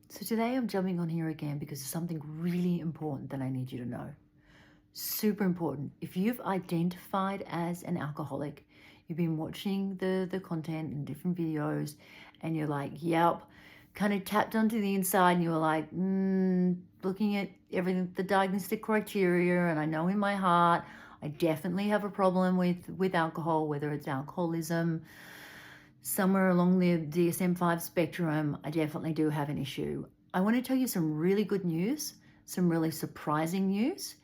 So today I'm jumping on here again because there's something really important that I need you to know. Super important. If you've identified as an alcoholic, you've been watching the content and different videos and you're like, yep, kind of tapped onto the inside and you were like, looking at everything, the diagnostic criteria, and I know in my heart, I definitely have a problem with alcohol, whether it's alcoholism, somewhere along the DSM-5 spectrum, I definitely do have an issue. I want to tell you some really good news, some really surprising news,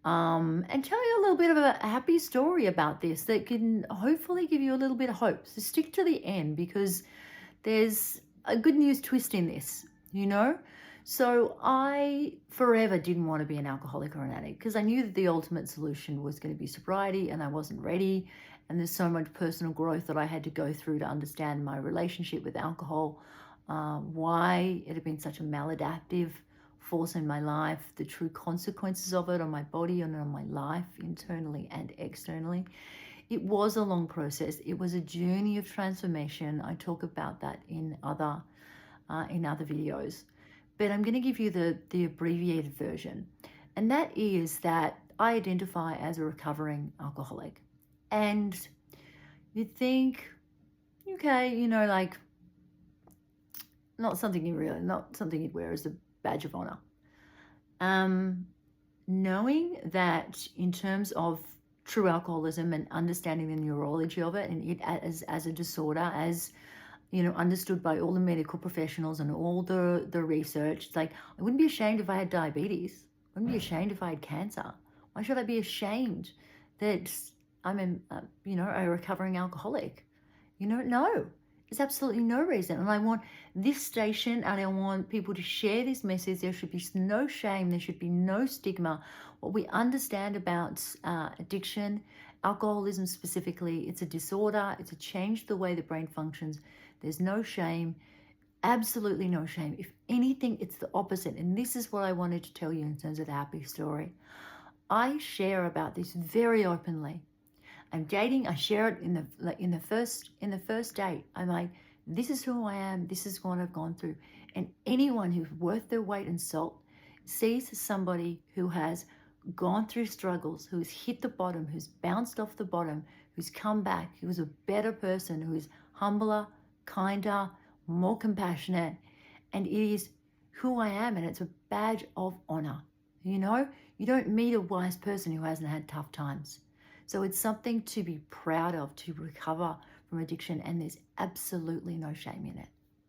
and tell you a little bit of a happy story about this that can hopefully give you a little bit of hope. So stick to the end because there's a good news twist in this, you know? So I forever didn't want to be an alcoholic or an addict because I knew that the ultimate solution was going to be sobriety, and I wasn't ready. And there's so much personal growth that I had to go through to understand my relationship with alcohol, why it had been such a maladaptive force in my life, the true consequences of it on my body and on my life, internally and externally. It was a long process. It was a journey of transformation. I talk about that in other videos. But I'm going to give you the abbreviated version. And that is that I identify as a recovering alcoholic. And you'd think, okay, like not something you'd wear as a badge of honor. Knowing that in terms of true alcoholism and understanding the neurology of it and it as a disorder, as understood by all the medical professionals and all the research. It's like, I wouldn't be ashamed if I had diabetes. I wouldn't be ashamed if I had cancer. Why should I be ashamed that I'm a recovering alcoholic? No, there's absolutely no reason. And I want this station and I want people to share this message. There should be no shame. There should be no stigma. What we understand about addiction, alcoholism specifically, it's a disorder. It's a change to the way the brain functions. There's no shame, absolutely no shame. If anything, it's the opposite. And this is what I wanted to tell you in terms of the happy story. I share about this very openly. I'm dating, I share it in the first date. I'm like, this is who I am, this is what I've gone through. And anyone who's worth their weight in salt sees somebody who has gone through struggles, who's hit the bottom, who's bounced off the bottom, who's come back, who's a better person, who's humbler, kinder, more compassionate, and it is who I am, and it's a badge of honor. You don't meet a wise person who hasn't had tough times. So it's something to be proud of, to recover from addiction, and there's absolutely no shame in it.